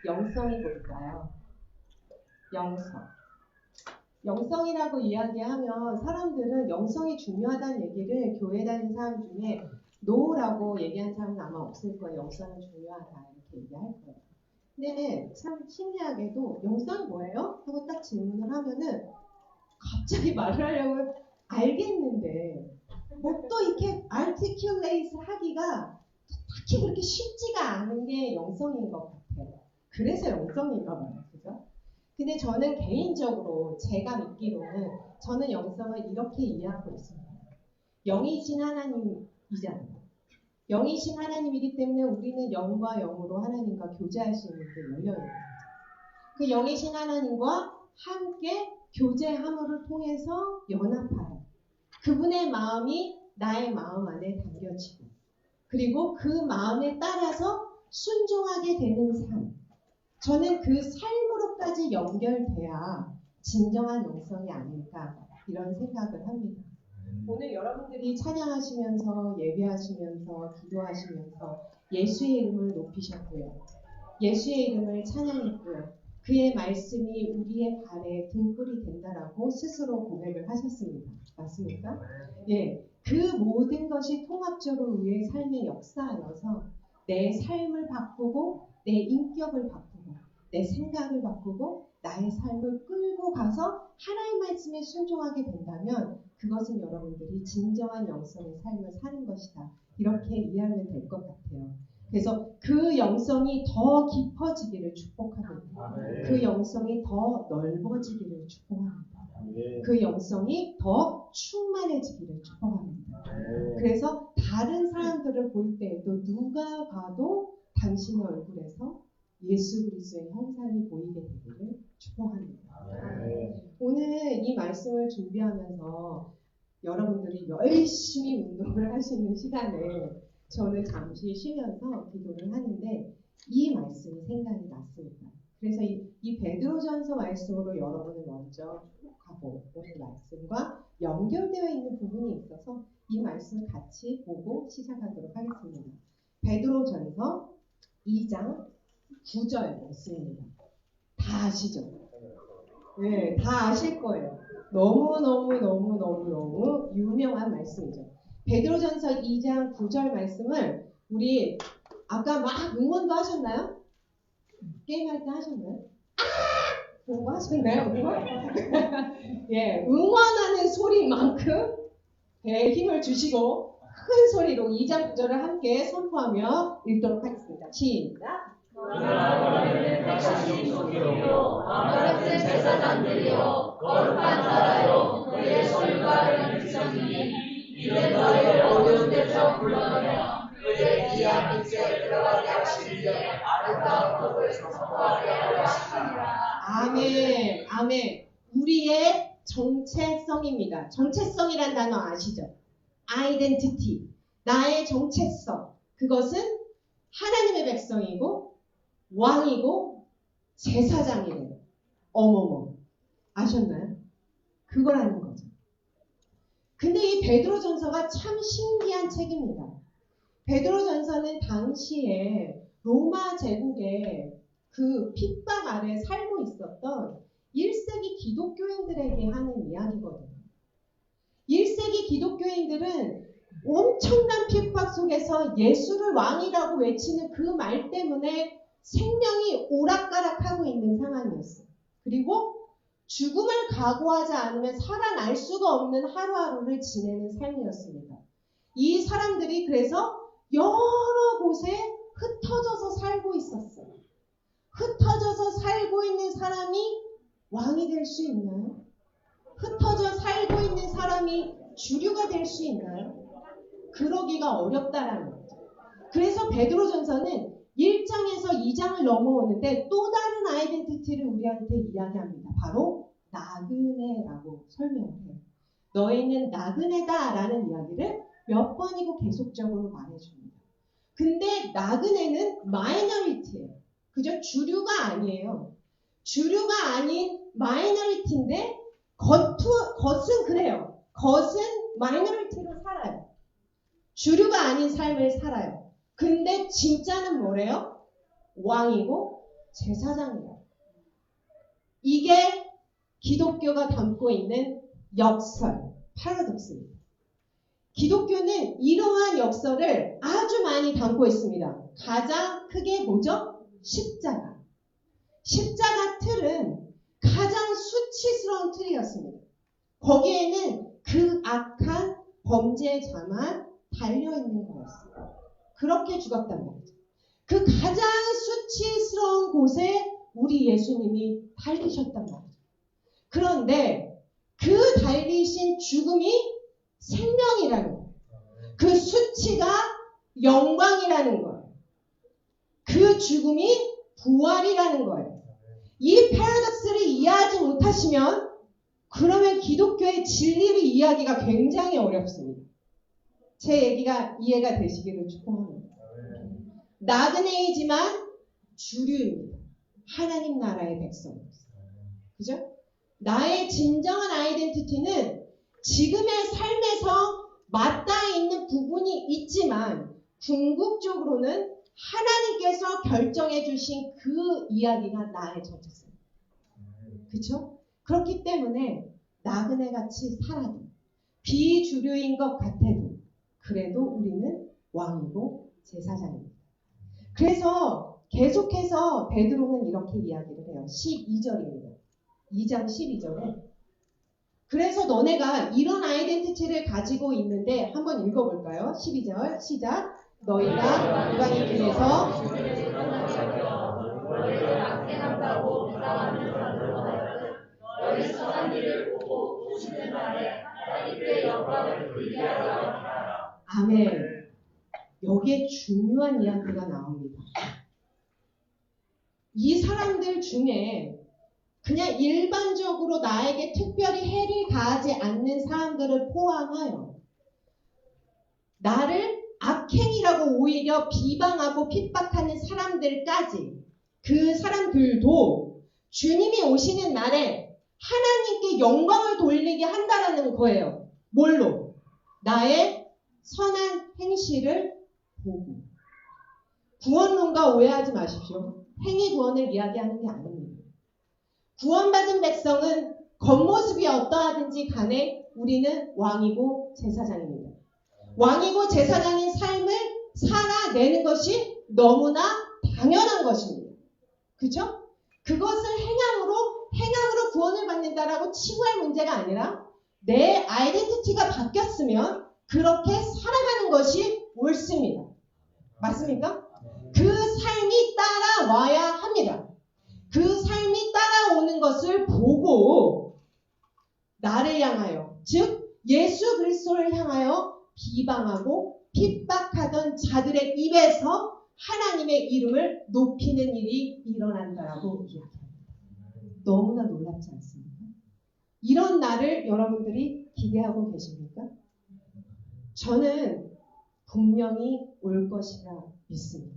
영성이 뭘까요? 영성. 영성이라고 이야기하면 사람들은 영성이 중요하다는 얘기를 교회 다니는 사람 중에 노라고 얘기한 사람은 아마 없을 거예요. 영성은 중요하다 이렇게 얘기할 거예요. 근데 참 신기하게도 영성이 뭐예요? 하고 딱 질문을 하면은 갑자기 말을 하려고 알겠는데 뭐 또 이렇게 articulate 하기가 딱히 그렇게 쉽지가 않은 게 영성인 것 같아요. 그래서 영성인가 봐요. 그죠? 근데 저는 개인적으로 제가 믿기로는 저는 영성을 이렇게 이해하고 있습니다. 영이신 하나님이잖아요. 영이신 하나님이기 때문에 우리는 영과 영으로 하나님과 교제할 수 있는 게 열려있는 거죠. 그 영이신 하나님과 함께 교제함을 통해서 연합하여 그분의 마음이 나의 마음 안에 담겨지고 그리고 그 마음에 따라서 순종하게 되는 삶. 저는 그 삶으로까지 연결돼야 진정한 영성이 아닐까 이런 생각을 합니다. 오늘 여러분들이 찬양하시면서 예배하시면서 기도하시면서 예수의 이름을 높이셨고요. 예수의 이름을 찬양했고요. 그의 말씀이 우리의 발에 등불이 된다라고 스스로 고백을 하셨습니다. 맞습니까? 예, 그 모든 것이 통합적으로 우리의 삶에 역사하여서 내 삶을 바꾸고 내 인격을 바꾸고 내 생각을 바꾸고 나의 삶을 끌고 가서 하나님의 말씀에 순종하게 된다면 그것은 여러분들이 진정한 영성의 삶을 사는 것이다. 이렇게 이해하면 될 것 같아요. 그래서 그 영성이 더 깊어지기를 축복합니다. 그 영성이 더 넓어지기를 축복합니다. 그 영성이 더 충만해지기를 축복합니다. 그래서 다른 사람들을 볼 때에도 누가 봐도 당신의 얼굴에서 예수 그리스도의 형상이 보이게 되기를 축복합니다. 오늘 이 말씀을 준비하면서 여러분들이 열심히 운동을 하시는 시간에 저는 잠시 쉬면서 기도를 하는데 이 말씀이 생각이 났습니다. 그래서 이 베드로전서 말씀으로 여러분을 먼저 축복하고 오늘 말씀과 연결되어 있는 부분이 있어서 이 말씀을 같이 보고 시작하도록 하겠습니다. 베드로전서 2장 9절 말씀입니다. 다 아시죠? 네, 다 아실 거예요. 너무 유명한 말씀이죠. 베드로전서 2장 9절 말씀을 우리 아까 막 응원도 하셨나요? 게임할 때 하셨나요? 그런 거 하셨나요? 응원? 예, 응원하는 소리만큼 배에 힘을 주시고 큰 소리로 2장 9절을 함께 선포하며 읽도록 하겠습니다. 시작! 아무튼 제사장들이요 거룩한 나라요 그의 설가를 비춰주니 이는 너희를 어두운 데서 불러내어 그의 귀한 빛에 들어가게 하시는데 아름다운 법을 선포하게 하시니라. 아멘. 아멘. 우리의 정체성입니다. 정체성이란 단어 아시죠? 아이덴티티. 나의 정체성. 그것은 하나님의 백성이고 왕이고 제사장이래요. 어머머. 아셨나요? 그거라는 거죠. 근데 이 베드로전서가 참 신기한 책입니다. 베드로전서는 당시에 로마 제국의 그 핍박 아래 살고 있었던 1세기 기독교인들에게 하는 이야기거든요. 1세기 기독교인들은 엄청난 핍박 속에서 예수를 왕이라고 외치는 그 말 때문에 생명이 오락가락하고 있는 상황이었어요. 그리고 죽음을 각오하지 않으면 살아날 수가 없는 하루하루를 지내는 삶이었습니다. 이 사람들이 그래서 여러 곳에 흩어져서 살고 있었어요. 흩어져서 살고 있는 사람이 왕이 될 수 있나요? 흩어져 살고 있는 사람이 주류가 될 수 있나요? 그러기가 어렵다라는 거죠. 그래서 베드로전서는 1장에서 2장을 넘어오는데 또 다른 아이덴티티를 우리한테 이야기합니다. 바로 나그네라고 설명을 해요. 너희는 나그네다라는 이야기를 몇 번이고 계속적으로 말해줍니다. 근데 나그네는 마이너리티예요. 그죠? 주류가 아니에요. 주류가 아닌 마이너리티인데 겉은 그래요. 겉은 마이너리티로 살아요. 주류가 아닌 삶을 살아요. 근데 진짜는 뭐래요? 왕이고 제사장이라고. 이게 기독교가 담고 있는 역설, 패러독스입니다. 기독교는 이러한 역설을 아주 많이 담고 있습니다. 가장 크게 뭐죠? 십자가. 십자가 틀은 가장 수치스러운 틀이었습니다. 거기에는 그 악한 범죄자만 달려있는 거였어요. 그렇게 죽었단 말이죠. 그 가장 수치스러운 곳에 우리 예수님이 달리셨단 말이죠. 그런데 그 달리신 죽음이 생명이라는 거예요. 그 수치가 영광이라는 거예요. 그 죽음이 부활이라는 거예요. 이 패러독스를 이해하지 못하시면 그러면 기독교의 진리를 이해하기가 굉장히 어렵습니다. 제 얘기가 이해가 되시기를 축복합니다. 나그네이지만 주류입니다. 하나님 나라의 백성입니다. 그죠? 나의 진정한 아이덴티티는 지금의 삶에서 맞닿아 있는 부분이 있지만 궁극적으로는 하나님께서 결정해 주신 그 이야기가 나의 정체성입니다. 그렇죠? 그렇기 때문에 나그네같이 살아도 비주류인 것 같아도 그래도 우리는 왕이고 제사장입니다. 그래서 계속해서 베드로는 이렇게 이야기를 해요. 12절입니다. 2장 12절에 그래서 너네가 이런 아이덴티티를 가지고 있는데 한번 읽어볼까요? 12절 시작. 너희가 이방인들에서 너희를 악행한다고 비방하는 사람들은 너희 선한 일을 보고 보시는 날에 하나님의 영광을 돌리게 하려 합니다. 아멘. 여기에 중요한 이야기가 나옵니다. 이 사람들 중에 그냥 일반적으로 나에게 특별히 해를 가하지 않는 사람들을 포함하여 나를 악행이라고 오히려 비방하고 핍박하는 사람들까지 그 사람들도 주님이 오시는 날에 하나님께 영광을 돌리게 한다라는 거예요. 뭘로? 나의 선한 행실을 보고. 구원론과 오해하지 마십시오. 행위 구원을 이야기하는 게 아닙니다. 구원받은 백성은 겉모습이 어떠하든지 간에 우리는 왕이고 제사장입니다. 왕이고 제사장인 삶을 살아내는 것이 너무나 당연한 것입니다. 그죠? 그것을 행함으로 구원을 받는다라고 치부할 문제가 아니라 내 아이덴티티가 바뀌었으면 그렇게 살아가는 것이 옳습니다. 맞습니까? 그 삶이 따라와야 합니다. 그 삶이 따라오는 것을 보고 나를 향하여, 즉 예수 그리스도를 향하여 비방하고 핍박하던 자들의 입에서 하나님의 이름을 높이는 일이 일어난다라고 이야기합니다. 너무나 놀랍지 않습니까? 이런 날을 여러분들이 기대하고 계십니까? 저는 분명히 올 것이라 믿습니다.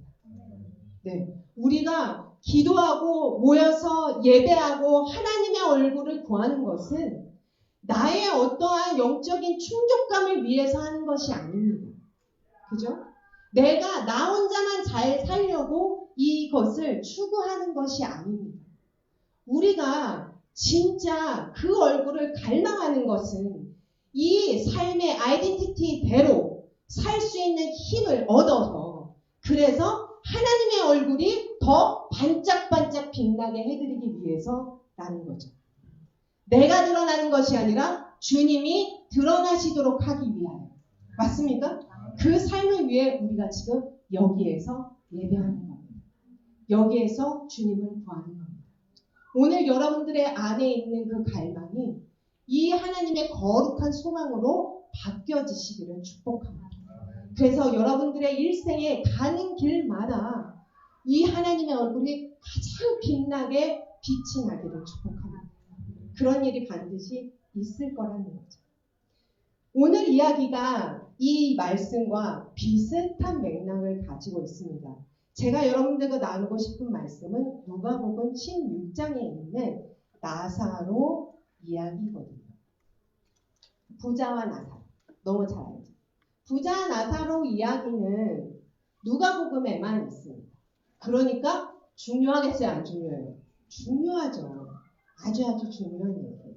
네, 우리가 기도하고 모여서 예배하고 하나님의 얼굴을 구하는 것은 나의 어떠한 영적인 충족감을 위해서 하는 것이 아닙니다. 그죠? 내가 나 혼자만 잘 살려고 이것을 추구하는 것이 아닙니다. 우리가 진짜 그 얼굴을 갈망하는 것은 이 삶의 아이덴티티대로 살 수 있는 힘을 얻어서 그래서 하나님의 얼굴이 더 반짝반짝 빛나게 해드리기 위해서라는 거죠. 내가 드러나는 것이 아니라 주님이 드러나시도록 하기 위하여. 맞습니까? 그 삶을 위해 우리가 지금 여기에서 예배하는 겁니다. 여기에서 주님을 구하는 겁니다. 오늘 여러분들의 안에 있는 그 갈망이 이 하나님의 거룩한 소망으로 바뀌어지시기를 축복합니다. 그래서 여러분들의 일생에 가는 길마다 이 하나님의 얼굴이 가장 빛나게 빛이 나기를 축복합니다. 그런 일이 반드시 있을 거라는 거죠. 오늘 이야기가 이 말씀과 비슷한 맥락을 가지고 있습니다. 제가 여러분들과 나누고 싶은 말씀은 누가복음 16장에 있는 나사로 이야기거든요. 부자와 나사로. 너무 잘 알죠. 부자와 나사로 이야기는 누가복음에만 있습니다. 그러니까 중요하겠어요? 안 중요해요? 중요하죠. 아주 중요한 얘기예요.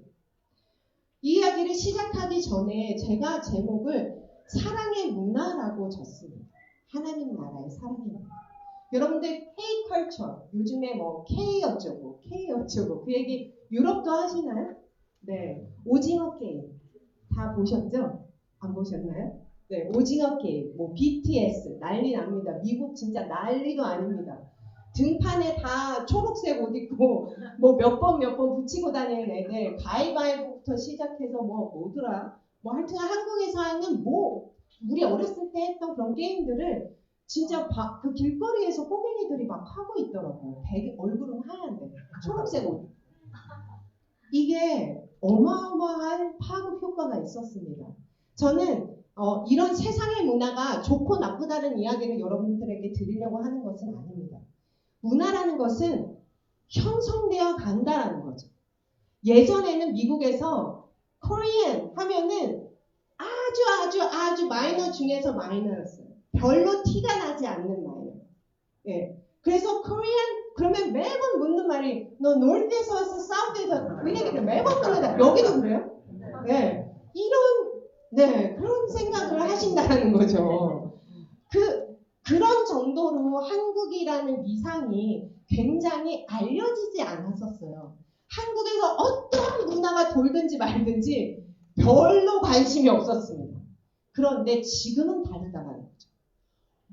이 이야기를 시작하기 전에 제가 제목을 사랑의 문화라고 줬습니다. 하나님 나라의 사랑의 문화. 여러분들 K-컬처, 요즘에 뭐 K 어쩌고 그 얘기 유럽도 하시나요? 네, 오징어 게임 다 보셨죠? 안 보셨나요? 네, 오징어 게임, 뭐 BTS 난리 납니다. 미국 진짜 난리도 아닙니다. 등판에 다 초록색 옷 입고 뭐 몇 번 붙이고 다니는 애들 가위바위보부터 시작해서 뭐더라 뭐 하여튼 한국에서 하는 뭐 우리 어렸을 때 했던 그런 게임들을 진짜 그 길거리에서 꼬맹이들이 막 하고 있더라고요. 얼굴은 하얀데 초록색 옷. 이게 어마어마한 파급 효과가 있었습니다. 저는 이런 세상의 문화가 좋고 나쁘다는 이야기를 여러분들에게 드리려고 하는 것은 아닙니다. 문화라는 것은 형성되어 간다라는 거죠. 예전에는 미국에서 코리안 하면은 아주 마이너 중에서 마이너였어요. 별로 티가 나지 않는 마이너. 예. 그래서 코리안 그러면 매번 묻는 말이 너 노스에서 왔어, 사우스에서 그 얘기를 매번 물어요. 여기도 그래요? 네. 그런 생각을 하신다는 거죠. 그런 정도로 한국이라는 위상이 굉장히 알려지지 않았었어요. 한국에서 어떤 문화가 돌든지 말든지 별로 관심이 없었습니다. 그런데 지금은 다르다는 거죠.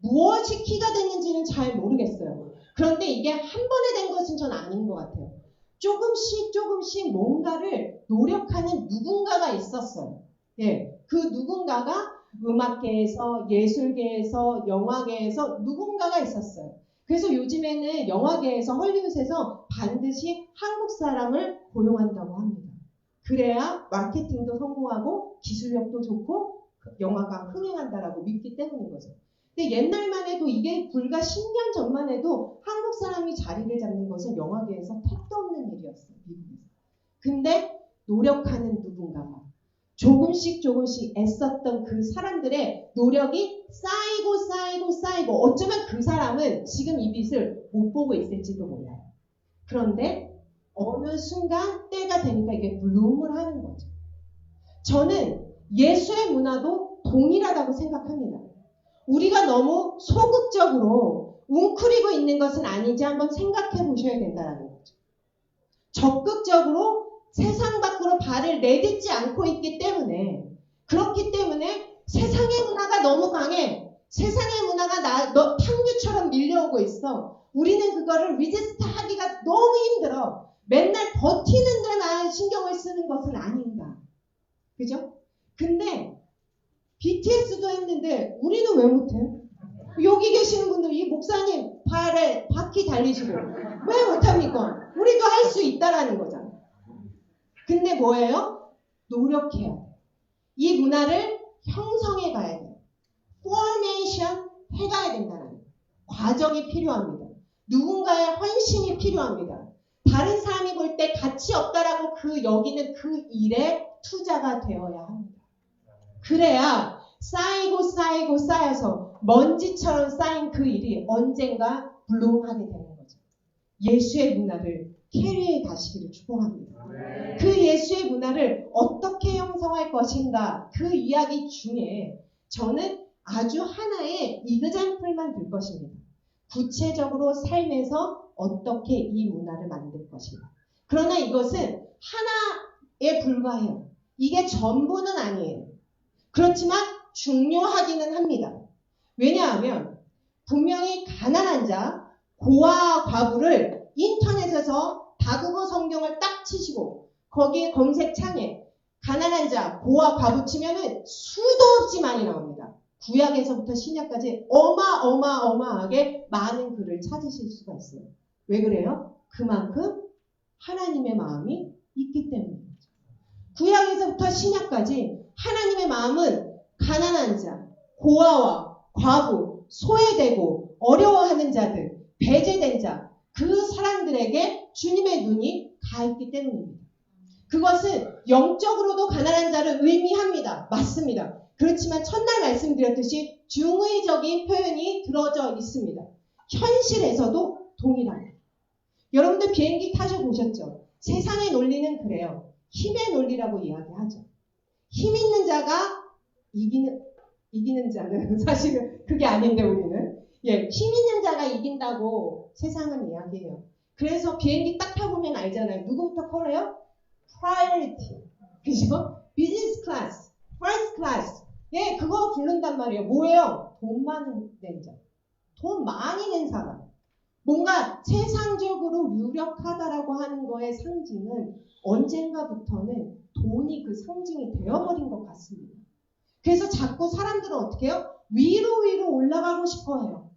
무엇이 키가 됐는지는 잘 모르겠어요. 그런데 이게 한 번에 된 것은 전 아닌 것 같아요. 조금씩 뭔가를 노력하는 누군가가 있었어요. 예, 그 누군가가 음악계에서, 예술계에서, 영화계에서 누군가가 있었어요. 그래서 요즘에는 영화계에서, 헐리우드에서 반드시 한국 사람을 고용한다고 합니다. 그래야 마케팅도 성공하고 기술력도 좋고 영화가 흥행한다라고 믿기 때문인 거죠. 근데 옛날만 해도 이게 불과 10년 전만 해도 한국 사람이 자리를 잡는 것은 영화계에서 택도 없는 일이었어요. 미국에서. 근데 노력하는 누군가가 조금씩 애썼던 그 사람들의 노력이 쌓이고 어쩌면 그 사람은 지금 이 빛을 못 보고 있을지도 몰라요. 그런데 어느 순간 때가 되니까 이게 블룸을 하는 거죠. 저는 예수의 문화도 동일하다고 생각합니다. 우리가 너무 소극적으로 웅크리고 있는 것은 아닌지 한번 생각해 보셔야 된다는 거죠. 적극적으로 세상 밖으로 발을 내딛지 않고 있기 때문에 그렇기 때문에 세상의 문화가 너무 강해. 세상의 문화가 너 탕류처럼 밀려오고 있어. 우리는 그거를 리지스트 하기가 너무 힘들어. 맨날 버티는 데만 신경을 쓰는 것은 아닌가. 그죠? 근데 BTS도 했는데 우리는 왜 못해요? 여기 계시는 분들 이 목사님 발에 바퀴 달리시고 왜 못합니까? 우리도 할 수 있다라는 거잖아. 근데 뭐예요? 노력해야 돼. 이 문화를 형성해 가야 돼. 포메이션 해가야 된다는 과정이 필요합니다. 누군가의 헌신이 필요합니다. 다른 사람이 볼 때 가치 없다라고 여기는 그 일에 투자가 되어야 합니다. 그래야 쌓여서 먼지처럼 쌓인 그 일이 언젠가 블룸하게 되는 거죠. 예수의 문화를 캐리해 가시기를 축복합니다. 그 예수의 문화를 어떻게 형성할 것인가 그 이야기 중에 저는 아주 하나의 이그잠플만 들 것입니다. 구체적으로 삶에서 어떻게 이 문화를 만들 것인가. 그러나 이것은 하나에 불과해요. 이게 전부는 아니에요. 그렇지만 중요하기는 합니다. 왜냐하면 분명히 가난한 자, 고아와 과부를 인터넷에서 다국어 성경을 딱 치시고 거기에 검색창에 가난한 자, 고아, 과부 치면은 수도 없이 많이 나옵니다. 구약에서부터 신약까지 어마어마하게 많은 글을 찾으실 수가 있어요. 왜 그래요? 그만큼 하나님의 마음이 있기 때문입니다. 구약에서부터 신약까지 하나님의 마음은 가난한 자, 고아와 과부, 소외되고 어려워하는 자들, 배제된 자, 그 사람들에게 주님의 눈이 가 있기 때문입니다. 그것은 영적으로도 가난한 자를 의미합니다. 맞습니다. 그렇지만 첫날 말씀드렸듯이 중의적인 표현이 들어져 있습니다. 현실에서도 동일합니다. 여러분들 비행기 타셔보셨죠? 세상의 논리는 그래요. 힘의 논리라고 이야기하죠. 힘 있는 자가 이기는 자는 사실은 그게 아닌데 우리는 힘 있는 자가 이긴다고 세상은 이야기해요. 그래서 비행기 딱 타보면 알잖아요. 누구부터 커래요? Priority. 그죠? Business class, First class. 그거 부른단 말이에요. 뭐예요? 돈 많은 낸 자. 돈 많이 낸 사람. 뭔가 세상적으로 유력하다라고 하는 거의 상징은 언젠가부터는 돈이 그 상징이 되어버린 것 같습니다. 그래서 자꾸 사람들은 어떻게 해요? 위로 올라가고 싶어 해요.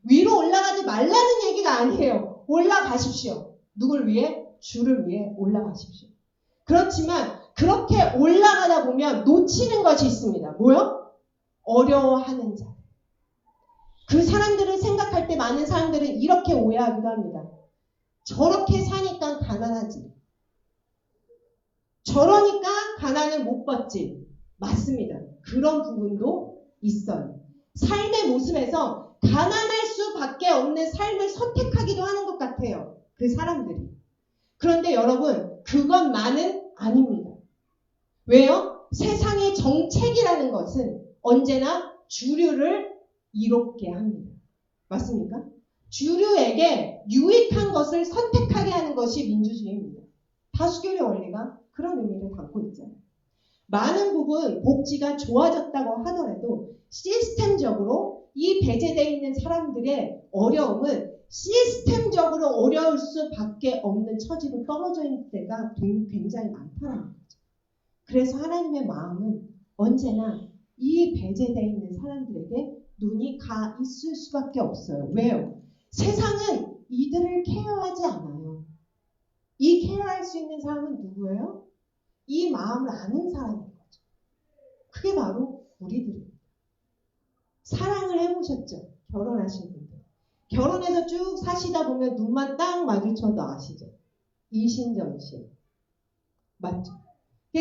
위로 올라가지 말라는 얘기가 아니에요. 올라가십시오. 누굴 위해? 주를 위해 올라가십시오. 그렇지만 그렇게 올라가다 보면 놓치는 것이 있습니다. 뭐요? 어려워하는 자. 그 사람들을 생각할 때 많은 사람들은 이렇게 오해하기도 합니다. 저렇게 사니까 가난하지. 저러니까 가난을 못 받지. 맞습니다. 그런 부분도 있어요. 삶의 모습에서 가난할 수밖에 없는 삶을 선택하기도 하는 것 같아요. 그 사람들이. 그런데 여러분, 그것만은 아닙니다. 왜요? 세상의 정책이라는 것은 언제나 주류를 이롭게 합니다. 맞습니까? 주류에게 유익한 것을 선택하게 하는 것이 민주주의입니다. 다수결의 원리가 그런 의미를 담고 있잖아요. 많은 부분 복지가 좋아졌다고 하더라도 시스템적으로 이 배제되어 있는 사람들의 어려움은 시스템적으로 어려울 수밖에 없는 처지로 떨어져 있는 때가 굉장히 많다는 거죠. 그래서 하나님의 마음은 언제나 이 배제되어 있는 사람들에게 눈이 가 있을 수밖에 없어요. 왜요? 세상은 이들을 케어하지 않아요. 이 케어할 수 있는 사람은 누구예요? 이 마음을 아는 사람인 거죠. 그게 바로 우리들입니다. 사랑을 해보셨죠? 결혼하신 분들. 결혼해서 쭉 사시다 보면 눈만 딱 마주쳐도 아시죠? 이신전신. 맞죠?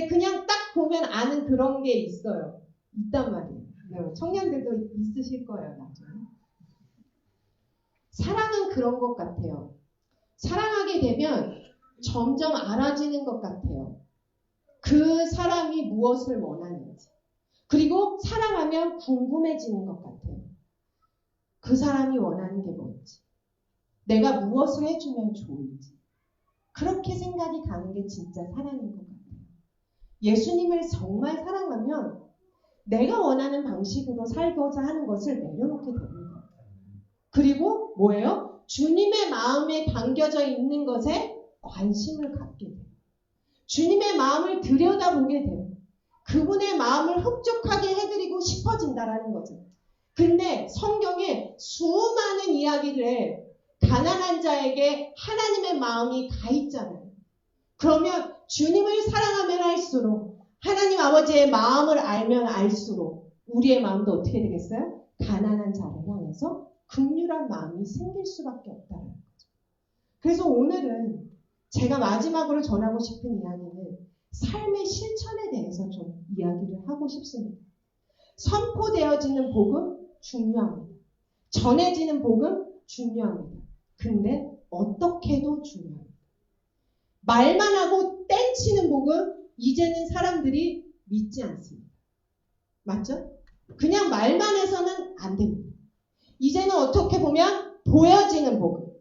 그냥 딱 보면 아는 그런 게 있어요. 있단 말이에요. 네, 청년들도 있으실 거예요, 나중에. 사랑은 그런 것 같아요. 사랑하게 되면 점점 알아지는 것 같아요. 그 사람이 무엇을 원하는지. 그리고 사랑하면 궁금해지는 것 같아요. 그 사람이 원하는 게 뭔지. 내가 무엇을 해주면 좋을지. 그렇게 생각이 가는 게 진짜 사랑인 것 같아요. 예수님을 정말 사랑하면 내가 원하는 방식으로 살고자 하는 것을 내려놓게 됩니다. 그리고 뭐예요? 주님의 마음에 담겨져 있는 것에 관심을 갖게 돼요. 주님의 마음을 들여다보게 돼요. 그분의 마음을 흡족하게 해드리고 싶어진다라는 거죠. 근데 성경에 수많은 이야기들에 가난한 자에게 하나님의 마음이 가 있잖아요. 그러면 주님을 사랑하면 할수록 하나님 아버지의 마음을 알면 알수록 우리의 마음도 어떻게 되겠어요? 가난한 자를 향해서 긍휼한 마음이 생길 수밖에 없다는 거죠. 그래서 오늘은 제가 마지막으로 전하고 싶은 이야기는 삶의 실천에 대해서 좀 이야기를 하고 싶습니다. 선포되어지는 복음 중요합니다. 전해지는 복음 중요합니다. 근데 어떻게도 중요합니다. 말만 하고 땡치는 복음 이제는 사람들이 믿지 않습니다. 맞죠? 그냥 말만 해서는 안 됩니다. 이제는 어떻게 보면 보여지는 복음,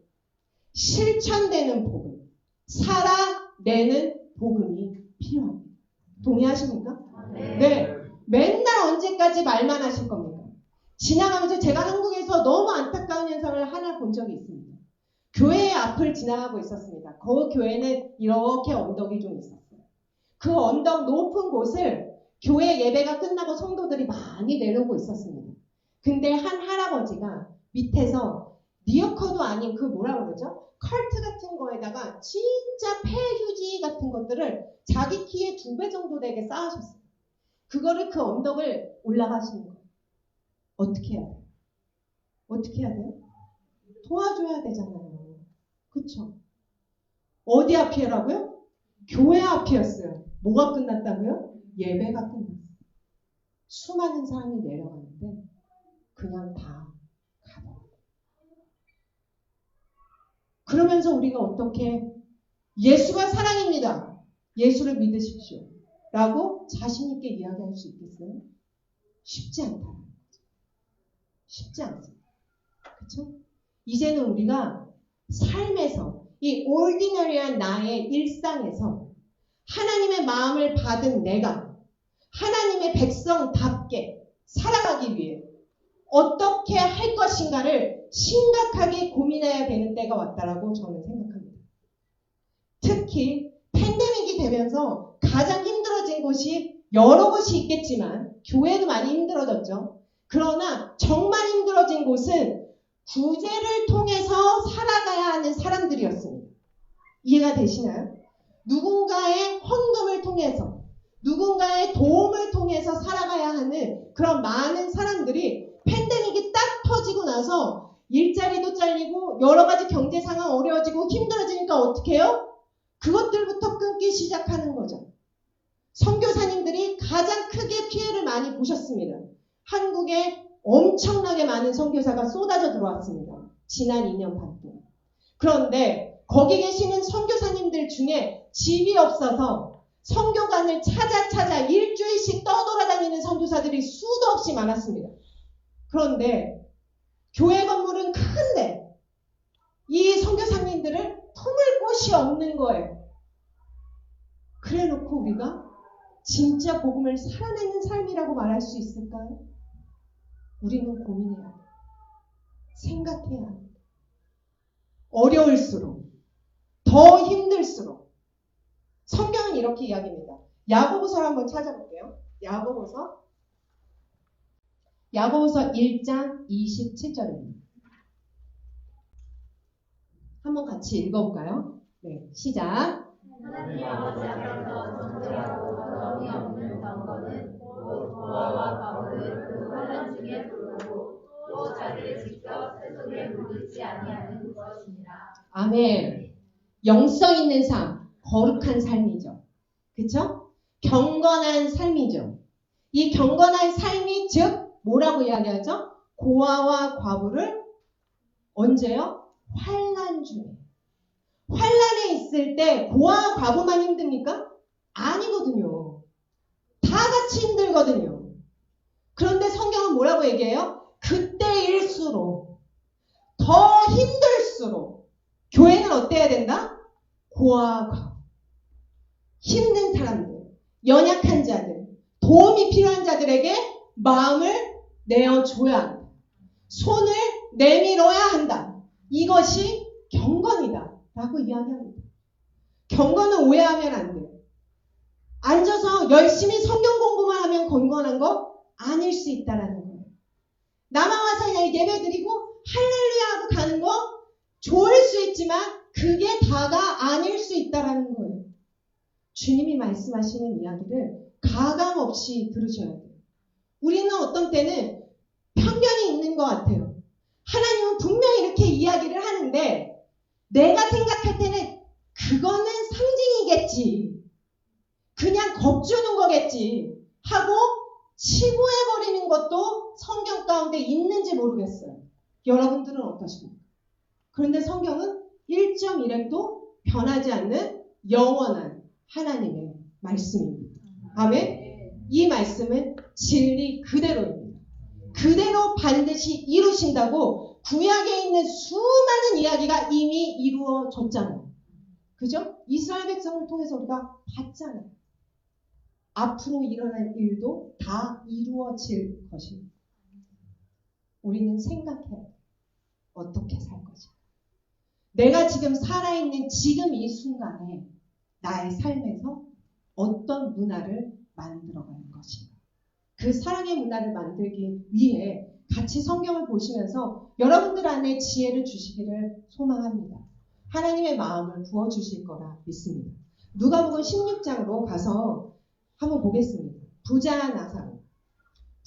실천되는 복음, 살아내는 복음이 필요합니다. 동의하십니까? 네. 맨날 언제까지 말만 하실 겁니까? 지나가면서 제가 한국에서 너무 안타까운 현상을 하나 본 적이 있습니다. 교회 앞을 지나가고 있었습니다. 그 교회는 이렇게 언덕이 좀 있었어요. 그 언덕 높은 곳을 교회 예배가 끝나고 성도들이 많이 내려오고 있었습니다. 근데 한 할아버지가 밑에서 리어커도 아닌 그 뭐라 그러죠? 컬트 같은 거에다가 진짜 폐휴지 같은 것들을 자기 키의 2배 정도 되게 쌓으셨어요. 그거를 그 언덕을 올라가시는 거예요. 어떻게 해야 돼요? 어떻게 해야 돼요? 도와줘야 되잖아요. 그쵸? 어디 앞이라고요? 교회 앞이었어요. 뭐가 끝났다고요? 예배가 끝났어요. 수많은 사람이 내려가는데 그냥 다 가버려요. 그러면서 우리가 어떻게 예수가 사랑입니다. 예수를 믿으십시오. 라고 자신있게 이야기할 수 있겠어요? 쉽지 않다. 쉽지 않습니다. 그렇죠? 이제는 우리가 삶에서 이 올디너리한 나의 일상에서 하나님의 마음을 받은 내가 하나님의 백성답게 살아가기 위해 어떻게 할 것인가를 심각하게 고민해야 되는 때가 왔다라고 저는 생각합니다. 특히 팬데믹이 되면서 가장 힘들어진 곳이 여러 곳이 있겠지만 교회도 많이 힘들어졌죠. 그러나 정말 힘들어진 곳은 구제를 통해서 살아가야 하는 사람들이었습니다. 이해가 되시나요? 누군가의 헌금을 통해서 누군가의 도움을 통해서 살아가야 하는 그런 많은 사람들이 팬데믹이 딱 터지고 나서 일자리도 잘리고 여러 가지 경제 상황 어려워지고 힘들어지니까 어떻게 해요? 그것들부터 끊기 시작하는 거죠. 선교사님들이 가장 크게 피해를 많이 보셨습니다. 한국에 엄청나게 많은 선교사가 쏟아져 들어왔습니다. 지난 2년 반 동안. 그런데 거기 계시는 선교사님들 중에 집이 없어서 선교관을 찾아 일주일씩 떠돌아다니는 선교사들이 수도 없이 많았습니다. 그런데 교회 건물은 큰데 이 선교사님들을 품을 곳이 없는 거예요. 그래놓고 우리가 진짜 복음을 살아내는 삶이라고 말할 수 있을까요? 우리는 고민해야 합니다. 생각해야 합니다. 어려울수록 더 힘들수록 성경은 이렇게 이야기합니다. 야고보서를 한번 찾아볼게요. 야고보서 1장 27절입니다. 한번 같이 읽어볼까요? 네, 시작. 하나님 아버지 앞에서 정죄하고 더러움이 없는 경건은 곧 고아와 과부를 그 환난 중에 부르고 또 자기를 직접 세속에 물리지 아니하는 것입니다. 아멘. 영성 있는 삶, 거룩한 삶이죠. 그쵸? 경건한 삶이죠. 이 경건한 삶이 즉 뭐라고 이야기하죠? 고아와 과부를 언제요? 환난 중에. 환난에 있을 때 고아와 과부만 힘듭니까? 아니거든요. 다 같이 힘들거든요. 그런데 성경은 뭐라고 얘기해요? 그때일수록 더 힘들수록 교회는 어때야 된다? 고아와 과부. 힘든 사람들, 연약한 자들, 도움이 필요한 자들에게 마음을 내어줘야 한다. 손을 내밀어야 한다. 이것이 경건이다. 라고 이야기합니다. 경건은 오해하면 안 돼요. 앉아서 열심히 성경 공부만 하면 경건한 거 아닐 수 있다라는 거예요. 남아와서 그냥 예배드리고 할렐루야 하고 가는 거 좋을 수 있지만 그게 다가 아닐 수 있다라는 거예요. 주님이 말씀하시는 이야기를 가감 없이 들으셔야 돼요. 우리는 어떤 때는 편견이 있는 것 같아요. 하나님은 분명히 이렇게 이야기를 하는데 내가 생각할 때는 그거는 상징이겠지. 그냥 겁주는 거겠지. 하고 치부해버리는 것도 성경 가운데 있는지 모르겠어요. 여러분들은 어떠십니까? 그런데 성경은 1.1획도 변하지 않는 영원한 하나님의 말씀입니다. 아멘? 이 말씀은 진리 그대로입니다. 그대로 반드시 이루신다고 구약에 있는 수많은 이야기가 이미 이루어졌잖아요. 그죠? 이스라엘 백성을 통해서 우리가 봤잖아요. 앞으로 일어날 일도 다 이루어질 것입니다. 우리는 생각해야 돼. 어떻게 살 것인가. 내가 지금 살아있는 지금 이 순간에 나의 삶에서 어떤 문화를 만들어가는 것인가. 그 사랑의 문화를 만들기 위해 같이 성경을 보시면서 여러분들 안에 지혜를 주시기를 소망합니다. 하나님의 마음을 부어주실 거라 믿습니다. 누가복음 16장으로 가서 한번 보겠습니다. 부자 나사로.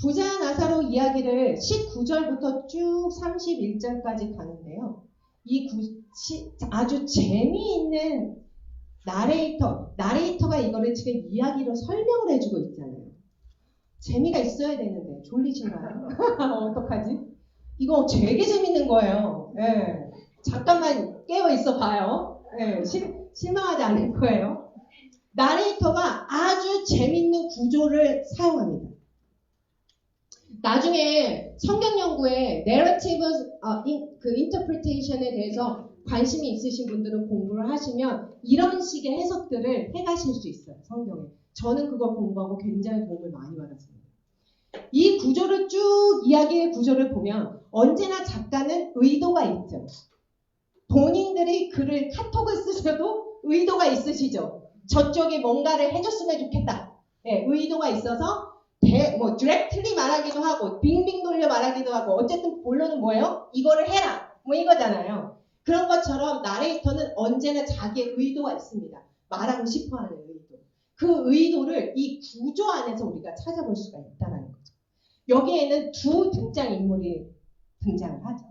부자 나사로 이야기를 19절부터 쭉 31절까지 가는데요. 아주 재미있는 나레이터가 이거를 지금 이야기로 설명을 해주고 있잖아요. 재미가 있어야 되는데 졸리신가요? 어떡하지? 이거 되게 재밌는 거예요. 네. 잠깐만 깨어 있어 봐요. 네, 실망하지 않을 거예요. 나레이터가 아주 재밌는 구조를 사용합니다. 나중에 성경 연구에 내러티브 인터프리테이션에 대해서 관심이 있으신 분들은 공부를 하시면 이런 식의 해석들을 해가실 수 있어요. 성경에. 저는 그걸 공부하고 굉장히 도움을 많이 받았습니다. 이 구조를 쭉 이야기의 구조를 보면 언제나 작가는 의도가 있죠. 본인들이 글을 카톡을 쓰셔도 의도가 있으시죠. 저쪽이 뭔가를 해줬으면 좋겠다. 네, 의도가 있어서 디렉트리 말하기도 하고 빙빙 돌려 말하기도 하고 어쨌든 본론은 뭐예요? 이거를 해라. 뭐 이거잖아요. 그런 것처럼 나레이터는 언제나 자기의 의도가 있습니다. 말하고 싶어하는 의도. 그 의도를 이 구조 안에서 우리가 찾아볼 수가 있다는 거죠. 여기에는 두 등장인물이 등장을 하죠.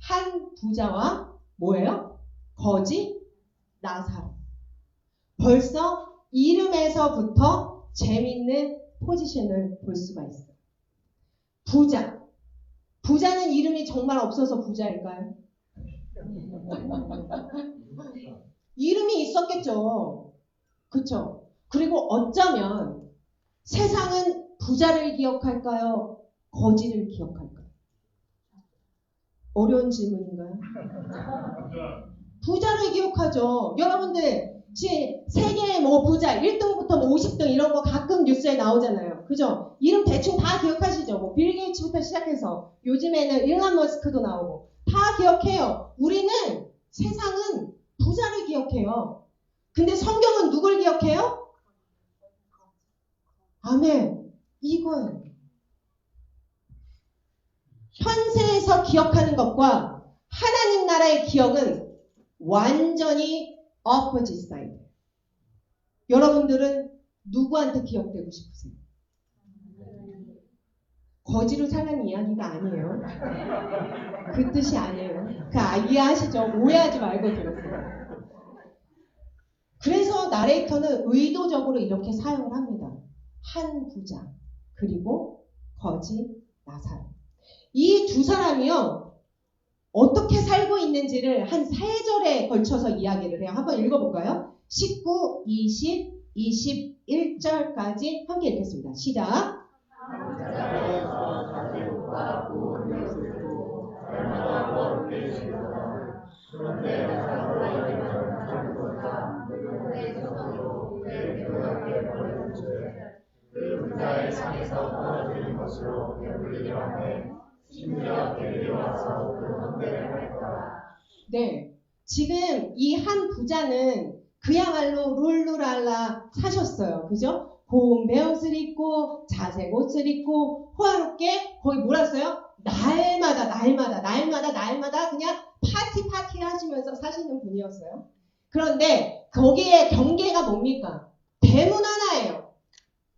한 부자와 뭐예요? 거지 나사로. 벌써 이름에서부터 재밌는 포지션을 볼 수가 있어요. 부자. 부자는 이름이 정말 없어서 부자일까요? 이름이 있었겠죠. 그쵸? 그리고 어쩌면 세상은 부자를 기억할까요? 거지를 기억할까요? 어려운 질문인가요? 부자를 기억하죠. 여러분들 세계의 뭐 부자 1등부터 뭐 50등 이런 거 가끔 뉴스에 나오잖아요. 그죠? 이름 대충 다 기억하시죠? 뭐 빌 게이츠부터 시작해서 요즘에는 일론 머스크도 나오고 다 기억해요. 우리는 세상은 부자를 기억해요. 근데 성경은 누굴 기억해요? 아멘. 이거예요. 현세에서 기억하는 것과 하나님 나라의 기억은 완전히 opposite side. 여러분들은 누구한테 기억되고 싶으세요? 거지로 살라는 이야기가 아니에요. 그 뜻이 아니에요. 이해하시죠? 오해하지 말고 들으세요. 그래서 나레이터는 의도적으로 이렇게 사용을 합니다. 한 부자 그리고 거지 나사로. 이 두 사람이요. 어떻게 살고 있는지를 한 3절에 걸쳐서 이야기를 해요. 한번 읽어볼까요? 19, 20, 21절까지 함께 읽겠습니다. 시작. 그 부자의 상에서 떨어지는 것으로 배불리려 하되 심지어 데리러 와서 그 헌대를 할 거라. 네, 지금 이 한 부자는 그야말로 룰루랄라 사셨어요. 그죠? 고운 배옷을 입고 자색 옷을 입고 호화롭게 거의 뭐라 써요? 날마다 그냥 파티 하시면서 사시는 분이었어요. 그런데 거기에 경계가 뭡니까? 대문 하나예요.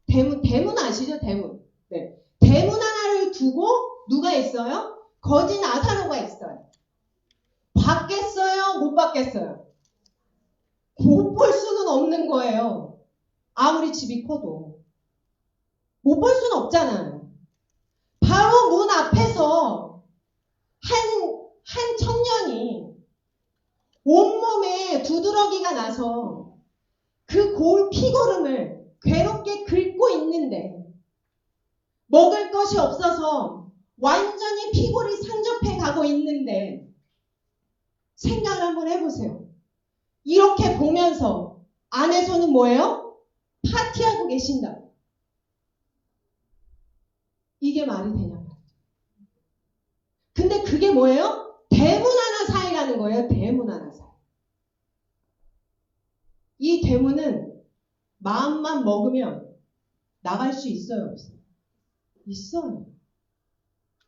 대문 아시죠? 대문. 네. 대문 하나를 두고 누가 있어요? 거지 나사로가 있어요. 받겠어요? 못 받겠어요? 못 볼 수는 없는 거예요. 아무리 집이 커도. 못 볼 수는 없잖아요. 바로 문 앞에서 한 청년이 온몸에 두드러기가 나서 그 고울 피걸음을 괴롭게 긁고 있는데 먹을 것이 없어서 완전히 피골이 상접해 가고 있는데 생각을 한번 해보세요. 이렇게 보면서 안에서는 뭐예요? 파티하고 계신다. 이게 말이 되냐 말이죠. 근데 그게 뭐예요? 대문 하나 사이라는 거예요. 대문 하나 사이. 이 대문은 마음만 먹으면 나갈 수 있어요? 없어요? 있어요.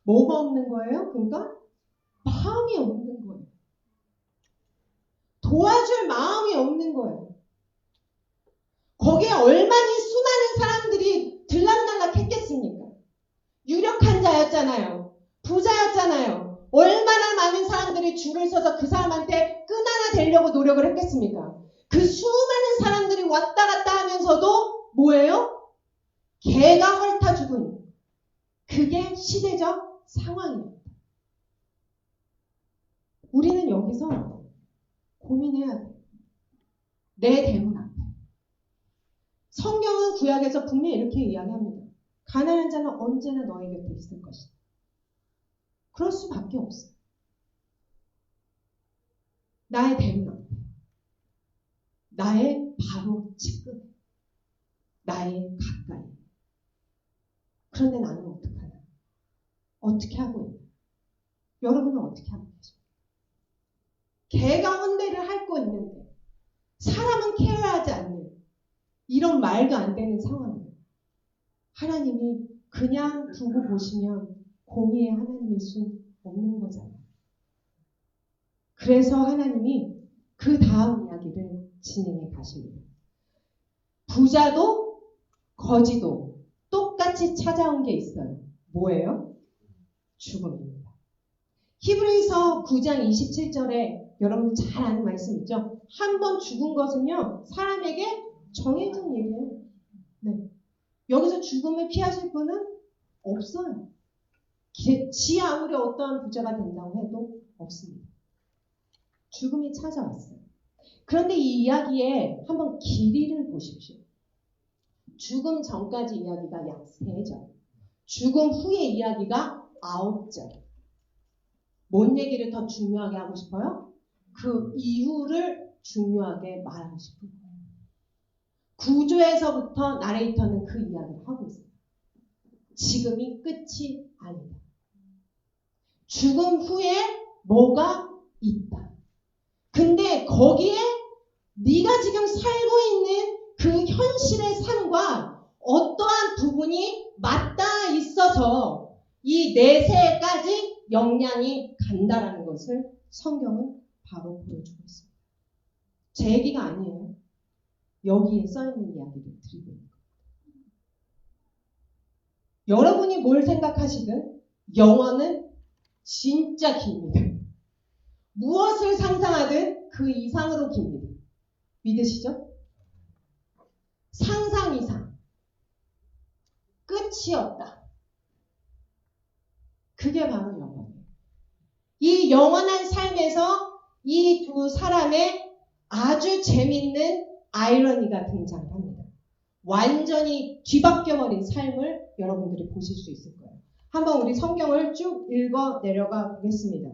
뭐가 없는 거예요? 그러니까 마음이 없는 거예요. 도와줄 마음이 없는 거예요. 거기에 얼마나 수많은 사람들이 들락날락 했겠습니까? 유력한 자였잖아요. 부자였잖아요. 얼마나 많은 사람들이 줄을 서서 그 사람한테 끈 하나 대려고 노력을 했겠습니까? 그 수많은 사람들이 왔다 갔다 하면서도 뭐예요? 개가 헐타 죽은 그게 시대적 상황입니다. 우리는 여기서 고민해야 돼. 내 대문 앞에. 성경은 구약에서 분명히 이렇게 이야기합니다. 가난한 자는 언제나 너희 곁에 있을 것이다. 그럴 수밖에 없어. 나의 대문 앞에. 나의 바로 측근에. 나의 가까이. 그런데 나는 어떡하나? 어떻게 하고 있나? 여러분은 어떻게 하고 계십니까? 개가 헌대를 핥고 있는데 사람은 케어하지 않는 이런 말도 안 되는 상황을 하나님이 그냥 두고 보시면 공의의 하나님일 수 없는 거잖아요. 그래서 하나님이 그 다음 이야기를 진행해 가십니다. 부자도 거지도 똑같이 찾아온 게 있어요. 뭐예요? 죽음입니다. 히브리서 9장 27절에 여러분 잘 아는 말씀 있죠? 한 번 죽은 것은요, 사람에게 정해진 일이에요. 네. 여기서 죽음을 피하실 분은 없어요. 지 아무리 어떠한 부자가 된다고 해도 없습니다. 죽음이 찾아왔어요. 그런데 이 이야기에 한번 길이를 보십시오. 죽음 전까지 이야기가 약 3절. 죽음 후의 이야기가 9절. 뭔 얘기를 더 중요하게 하고 싶어요? 그 이후를 중요하게 말하고 싶은 거예요. 구조에서부터 나레이터는 그 이야기를 하고 있어요. 지금이 끝이 아니다. 죽음 후에 뭐가 있다. 근데 거기에 네가 지금 살고 있는 그 현실의 삶과 어떠한 부분이 맞닿아 있어서 이 내세까지 영향이 간다라는 것을 성경은 바로 보여주고 있습니다. 제 얘기가 아니에요. 여기에 써있는 이야기를 드리고 있는 겁니다. 여러분이 뭘 생각하시든 영원은 진짜 깁니다. 무엇을 상상하든 그 이상으로 깁니다. 믿으시죠? 상상 이상. 끝이 없다. 그게 바로 영원이에요. 이 영원한 삶에서 이 두 사람의 아주 재밌는 아이러니가 등장합니다. 완전히 뒤바뀌어버린 삶을 여러분들이 보실 수 있을 거예요. 한번 우리 성경을 쭉 읽어 내려가 보겠습니다.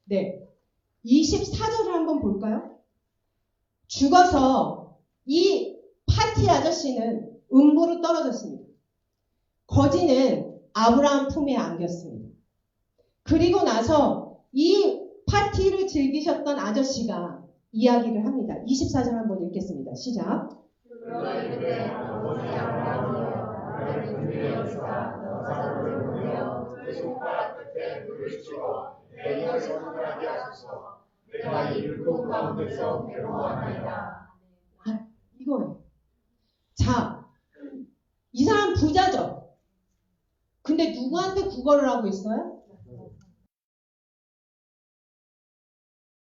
네, 24절을 한번 볼까요? 죽어서 이 파티 아저씨는 음부로 떨어졌습니다. 거지는 아브라함 품에 안겼습니다. 그리고 나서 이 파티를 즐기셨던 아저씨가 이야기를 합니다. 24절 한번 읽겠습니다. 시작. 이거예요. 자, 이 사람 부자죠. 근데 누구한테 구걸을 하고 있어요?